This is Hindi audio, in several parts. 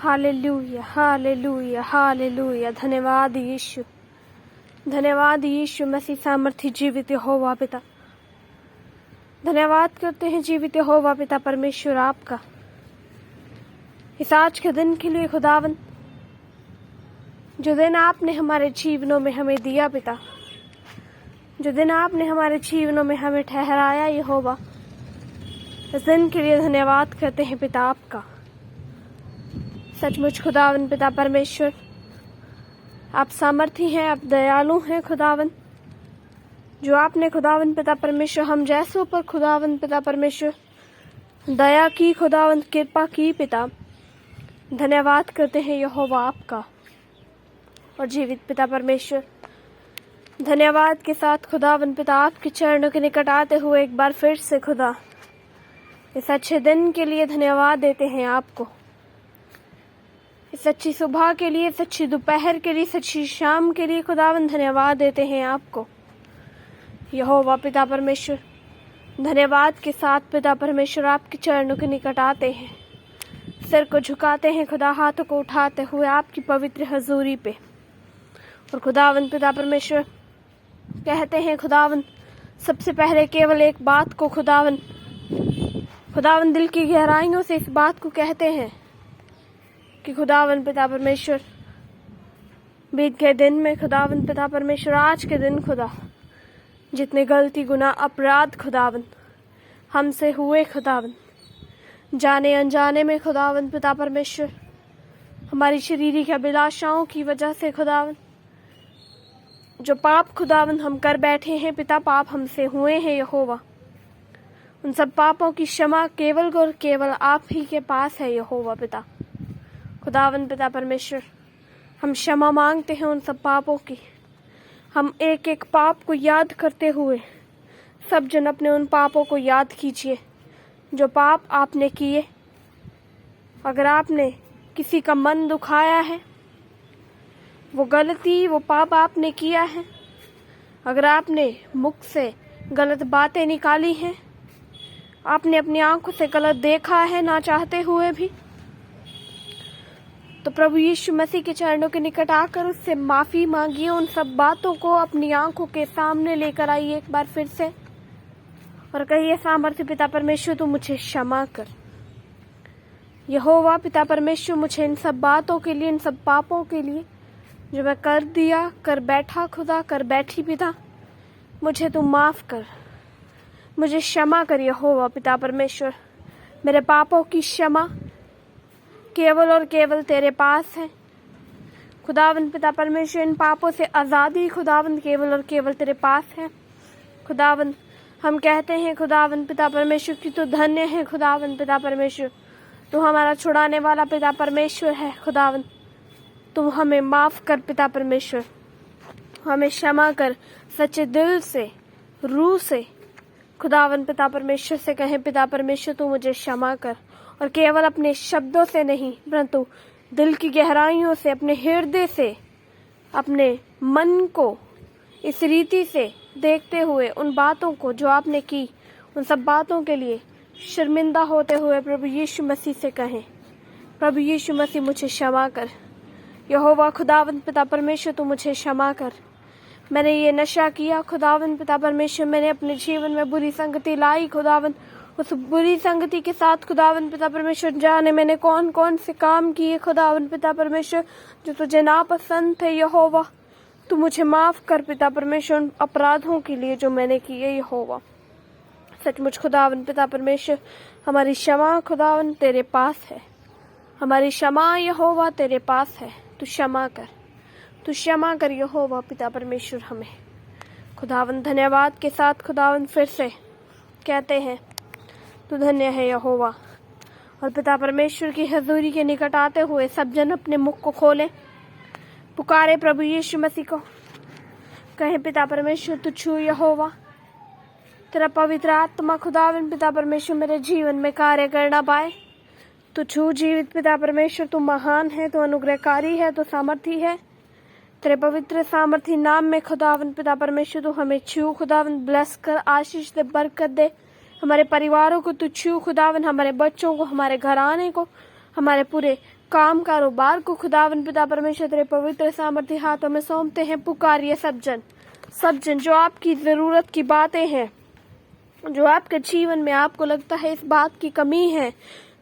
Hallelujah, hallelujah, hallelujah. धन्यवाद यीशु, धन्यवाद यीशु मसीह सामर्थी जीवित यहोवा पिता। धन्यवाद करते हैं जीवित यहोवा पिता परमेश्वर आपका इस आज के दिन के लिए खुदावन, जो दिन आपने हमारे जीवनों में हमें दिया पिता, जो दिन आपने हमारे जीवनों में हमें ठहराया यहोवा, इस दिन के लिए धन्यवाद करते हैं पिता आपका। सचमुच खुदावन पिता परमेश्वर, आप सामर्थी हैं, आप दयालु हैं खुदावन। जो आपने खुदावन पिता परमेश्वर हम जैसों पर खुदावन पिता परमेश्वर दया की, खुदावन कृपा की पिता, धन्यवाद करते हैं यहोवा आपका। और जीवित पिता परमेश्वर, धन्यवाद के साथ खुदावन पिता आपके चरणों के निकट आते हुए एक बार फिर से खुदा इस अच्छे दिन के लिए धन्यवाद देते हैं आपको। इस अच्छी सुबह के लिए, इस अच्छी दोपहर के लिए, इस अच्छी शाम के लिए खुदावन धन्यवाद देते हैं आपको यहोवा पिता परमेश्वर। धन्यवाद के साथ पिता परमेश्वर आपके चरणों के निकट आते हैं, सिर को झुकाते हैं खुदा, हाथों को उठाते हुए आपकी पवित्र हजूरी पे। और खुदावन पिता परमेश्वर कहते हैं खुदावन, सबसे पहले केवल एक बात को खुदावन दिल की गहराइयों से इस बात को कहते हैं कि खुदावन पिता परमेश्वर, बीत गए दिन में खुदावन पिता परमेश्वर, आज के दिन खुदा, जितने गलती गुनाह अपराध खुदावन हमसे हुए खुदावन, जाने अनजाने में खुदावन पिता परमेश्वर, हमारी शरीरी अभिलाषाओं की वजह से खुदावन, जो पाप खुदावन हम कर बैठे हैं पिता, पाप हमसे हुए हैं यहोवा, उन सब पापों की क्षमा केवल और केवल आप ही के पास है यहोवा पिता। खुदावन पिता परमेश्वर, हम क्षमा मांगते हैं उन सब पापों की। हम एक एक पाप को याद करते हुए सब जन अपने उन पापों को याद कीजिए जो पाप आपने किए। अगर आपने किसी का मन दुखाया है, वो गलती, वो पाप आपने किया है, अगर आपने मुख से गलत बातें निकाली हैं, आपने अपनी आंखों से गलत देखा है ना चाहते हुए भी, तो प्रभु यीशु मसीह के चरणों के निकट आकर उससे माफी मांगिए। उन सब बातों को अपनी आंखों के सामने लेकर आइए एक बार फिर से और कहिए, सामर्थ्य पिता परमेश्वर तू मुझे क्षमा कर। यहोवा पिता परमेश्वर, मुझे इन सब बातों के लिए, इन सब पापों के लिए जो मैं कर दिया, कर बैठा खुदा, कर बैठी पिता, मुझे तू माफ कर, मुझे क्षमा कर यहोवा पिता परमेश्वर। मेरे पापों की क्षमा केवल और केवल तेरे पास है खुदावन पिता परमेश्वर। इन पापों से आज़ादी खुदावन केवल और केवल तेरे पास है खुदावन। हम कहते हैं खुदावन पिता परमेश्वर कि तू धन्य है खुदावन पिता परमेश्वर, तू हमारा छुड़ाने वाला पिता परमेश्वर है खुदावन। तू हमें माफ कर पिता परमेश्वर, हमें क्षमा कर, सच्चे दिल से, रूह से खुदावन पिता परमेश्वर से कहें, पिता परमेश्वर तू मुझे क्षमा कर। और केवल अपने शब्दों से नहीं, परंतु दिल की गहराइयों से, अपने हृदय से, अपने मन को इस रीति से देखते हुए उन बातों को जो आपने की, उन सब बातों के लिए शर्मिंदा होते हुए प्रभु यीशु मसीह से कहें, प्रभु यीशु मसीह मुझे क्षमा कर। यहोवा खुदावन पिता परमेश्वर तू मुझे क्षमा कर। मैंने ये नशा किया खुदावन पिता परमेश्वर, मैंने अपने जीवन में बुरी संगति लाई खुदावन, उस बुरी संगति के साथ खुदावन पिता परमेश्वर जाने मैंने कौन कौन से काम किए खुदावन पिता परमेश्वर जो तुझे नापसंद थे यहोवा। तू मुझे माफ कर पिता परमेश्वर उन अपराधों के लिए जो मैंने किए यहोवा। सचमुच खुदावन पिता परमेश्वर, हमारी क्षमा खुदावन तेरे पास है, हमारी क्षमा यहोवा तेरे पास है। तू क्षमा कर, तू क्षमा कर यहोवा पिता परमेश्वर हमें खुदावन। धन्यवाद के साथ खुदावन फिर से कहते हैं, तू धन्य है यहोवा। और पिता परमेश्वर की हजूरी के निकट आते हुए सब जन अपने मुख को खोले, पुकारे प्रभु यीशु मसीह को, कहे पिता परमेश्वर तू छू यहोवा, तेरा पवित्र आत्मा खुदावन पिता परमेश्वर मेरे जीवन में कार्य करना पाए। तू छू जीवित पिता परमेश्वर, तू महान है, तू अनुग्रहकारी है, तू सामर्थी है। तेरे पवित्र सामर्थी नाम में खुदावन पिता परमेश्वर तू हमें छू खुदावन, ब्लेस कर, आशीष दे, बरकत दे। हमारे परिवारों को तू छू खुदावन, हमारे बच्चों को, हमारे घराने को, हमारे पूरे काम कारोबार को खुदावन पिता परमेश्वर तेरे पवित्र सामर्थ्य हाथों में सौंपते हैं। पुकारिए सब जन जो आपकी ज़रूरत की बातें हैं, जो आपके जीवन में आपको लगता है इस बात की कमी है,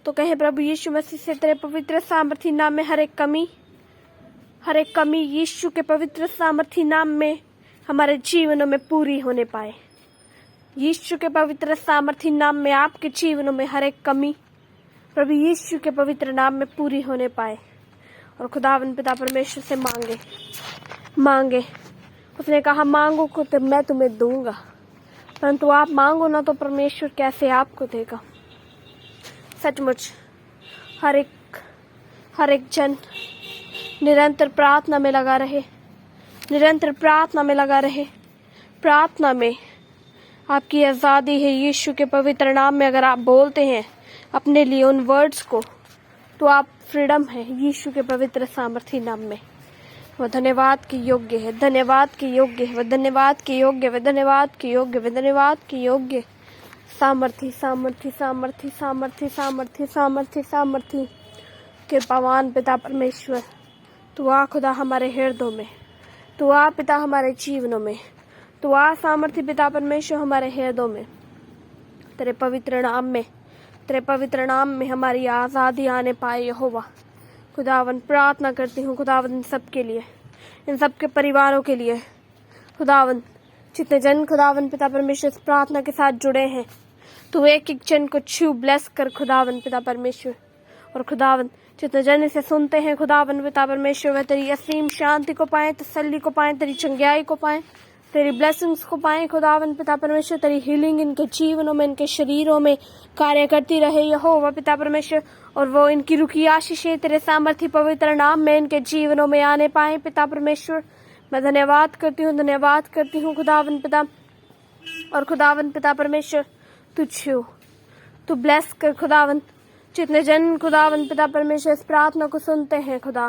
तो कहे प्रभु यीशु मसीह से तेरे पवित्र सामर्थ्य नाम में हर एक कमी यीशु के पवित्र सामर्थ्य नाम में हमारे जीवनों में पूरी होने पाए। यीशु के पवित्र सामर्थ्य नाम में आपके जीवनों में हर एक कमी प्रभु यीशु के पवित्र नाम में पूरी होने पाए। और खुदावन पिता परमेश्वर से मांगे। उसने कहा मांगो को तो मैं तुम्हें दूंगा, परंतु आप मांगो ना तो परमेश्वर कैसे आपको देगा। सचमुच हर एक जन निरंतर प्रार्थना में लगा रहे। प्रार्थना में आपकी आज़ादी है। यीशु के पवित्र नाम में अगर आप बोलते हैं अपने लिए उन वर्ड्स को, तो आप फ्रीडम है यीशु के पवित्र सामर्थ्य नाम में। वह धन्यवाद के योग्य है, धन्यवाद के योग्य है, वह धन्यवाद के योग्य है, वह धन्यवाद के योग्य, वह धन्यवाद के योग्य। सामर्थ्य सामर्थ्य सामर्थ्य सामर्थ्य सामर्थ्य सामर्थ्य सामर्थ्य कृपावान पिता परमेश्वर, तू आ खुदा हमारे हृदयों में, तू आ पिता हमारे जीवनों में, तू आ सामर्थ्य पिता परमेश्वर हमारे हृदयों में। तेरे पवित्र नाम में हमारी आज़ादी आने पाए यहोवा। खुदावन प्रार्थना करती हूँ खुदावन इन सब के लिए, इन सब के परिवारों के लिए। खुदावन जितने जन खुदावन पिता परमेश्वर इस प्रार्थना के साथ जुड़े हैं, तू एक एक जन को छू ब्लेस कर खुदावन पिता परमेश्वर। और खुदावन जितने जन इसे सुनते हैं खुदावन पिता परमेश्वर, वह तेरी असीम शांति को पाएं, तसल्ली को पाएं, तेरी चंगाई को पाएं, तेरी ब्लेसिंग्स को पाएं खुदावन पिता परमेश्वर। तेरी हीलिंग इनके जीवनों में, इनके शरीरों में कार्य करती रहे यहोवा पिता परमेश्वर। और वो इनकी रुकी आशीषें तेरे सामर्थ्य पवित्र नाम में इनके जीवनों में आने पाए पिता परमेश्वर। मैं धन्यवाद करती हूँ खुदावन पिता। और खुदावन पिता परमेश्वर तू ब्लेस कर खुदावन जितने जन खुदावन पिता परमेश्वर इस प्रार्थना को सुनते हैं खुदा,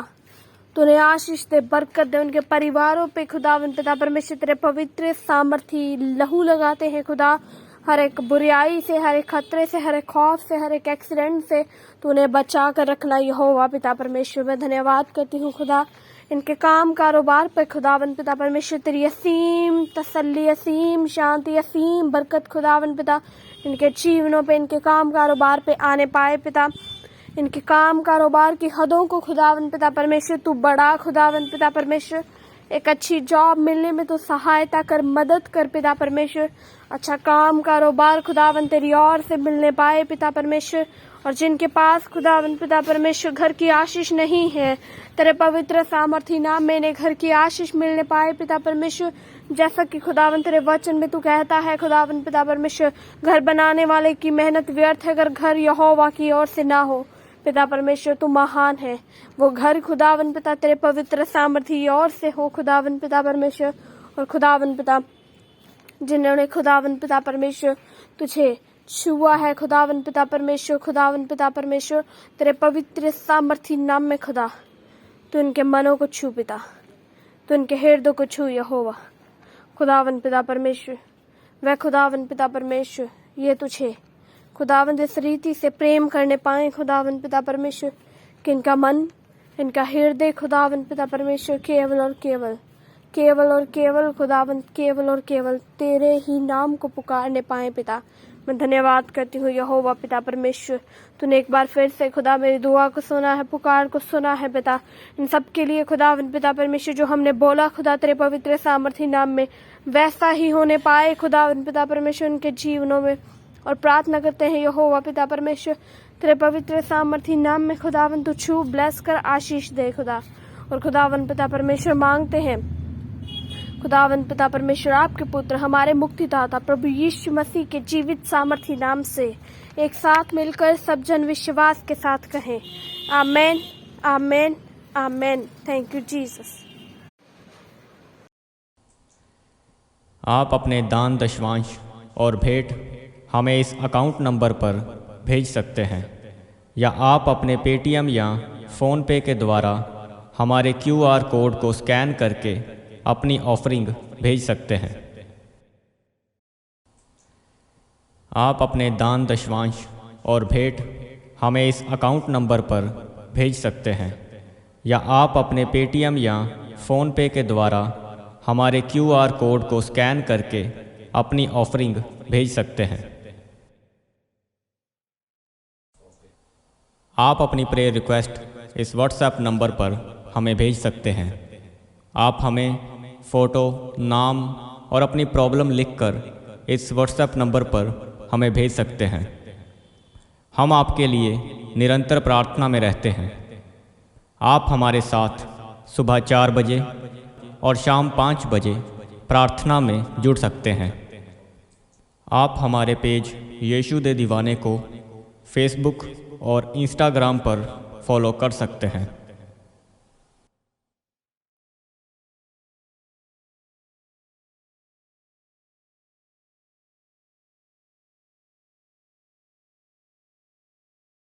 तूने आशीष दे, बरकत दे उनके परिवारों पे खुदावन पिता परमेश्वर। तेरे पवित्र सामर्थ्य लहू लगाते हैं खुदा, हर एक बुराई से, हर एक खतरे से, हर एक खौफ से, हर एक एक्सीडेंट से तूने बचा कर रखना यहोवा पिता परमेश्वर। मैं धन्यवाद करती हूँ खुदा इनके काम कारोबार पर खुदावन पिता परमेश्वर। तेरी असीम तसल्ली, असीम शांति, असीम बरकत खुदावन पिता इनके जीवनों पे, इनके काम कारोबार पे आने पाए पिता। इनके काम कारोबार की हदों को खुदावन पिता परमेश्वर तू बड़ा खुदावन पिता परमेश्वर। एक अच्छी जॉब मिलने में तू सहायता कर, मदद कर पिता परमेश्वर। अच्छा काम कारोबार खुदावन तेरी ओर से मिलने पाए पिता परमेश्वर। और जिनके पास खुदावन पिता परमेश्वर घर की आशीष नहीं है, तेरे पवित्र सामर्थ्य नाम में इन्हें घर की आशीष मिलने पाए पिता परमेश्वर। जैसा कि खुदावन तेरे वचन में तू कहता है खुदावन पिता परमेश्वर, घर बनाने वाले की मेहनत व्यर्थ है अगर घर यहोवा की ओर से ना हो पिता परमेश्वर। तू महान है, वो घर खुदावन पिता तेरे पवित्र सामर्थ्य ओर से हो खुदावन पिता परमेश्वर। और खुदावन पिता जिन्होंने खुदावन पिता परमेश्वर तुझे छुआ है खुदावन पिता परमेश्वर, खुदावन पिता परमेश्वर तेरे पवित्र सामर्थ्य नाम में खुदा, तू इनके मनों को छू पिता, तू इनके हृदय को छू यहोवा खुदावन पिता परमेश्वर। वह खुदावन पिता परमेश्वर ये तुझे खुदावन इस रीति से प्रेम करने पाए खुदावन पिता परमेश्वर कि इनका मन, इनका हृदय खुदावन पिता परमेश्वर केवल और केवल खुदावन केवल और केवल तेरे ही नाम को पुकारने पाए पिता। मैं धन्यवाद करती हूँ यहोवा पिता परमेश्वर, तूने एक बार फिर से खुदा मेरी दुआ को सुना है, पुकार को सुना है पिता। इन सब के लिए खुदावन पिता परमेश्वर जो हमने बोला खुदा तेरे पवित्र सामर्थ्य नाम में वैसा ही होने पाए खुदावन पिता परमेश्वर उनके जीवनों में। और प्रार्थना करते हैं यहोवा पिता परमेश्वर तेरे पवित्र सामर्थ्य नाम में खुदावन तू छू ब्लेस कर आशीष दे खुदा। और खुदावन पिता परमेश्वर मांगते हैं खुदावन पिता परमेश्वर आपके पुत्र हमारे मुक्तिदाता प्रभु यीशु मसीह के जीवित सामर्थ्य नाम से एक साथ मिलकर सब जन विश्वास के साथ कहें आमेन आमेन आमेन। Thank you Jesus. आप अपने दान दशवांश और भेंट हमें इस अकाउंट नंबर पर भेज सकते हैं, या आप अपने पेटीएम या फ़ोनपे के द्वारा हमारे QR कोड को स्कैन करके अपनी ऑफरिंग भेज सकते हैं। आप अपने दान दशवांश और भेंट हमें इस अकाउंट नंबर पर भेज सकते हैं, या आप अपने पेटीएम या फ़ोनपे के द्वारा हमारे QR कोड को स्कैन करके अपनी ऑफरिंग भेज सकते हैं। आप अपनी प्रेयर रिक्वेस्ट इस व्हाट्सएप नंबर पर हमें भेज सकते हैं। आप हमें फ़ोटो, नाम और अपनी प्रॉब्लम लिखकर इस व्हाट्सएप नंबर पर हमें भेज सकते हैं। हम आपके लिए निरंतर प्रार्थना में रहते हैं। आप हमारे साथ सुबह 4 बजे और शाम 5 बजे प्रार्थना में जुड़ सकते हैं। आप हमारे पेज यीशु दे दीवाने को फेसबुक और इंस्टाग्राम पर फॉलो कर सकते हैं।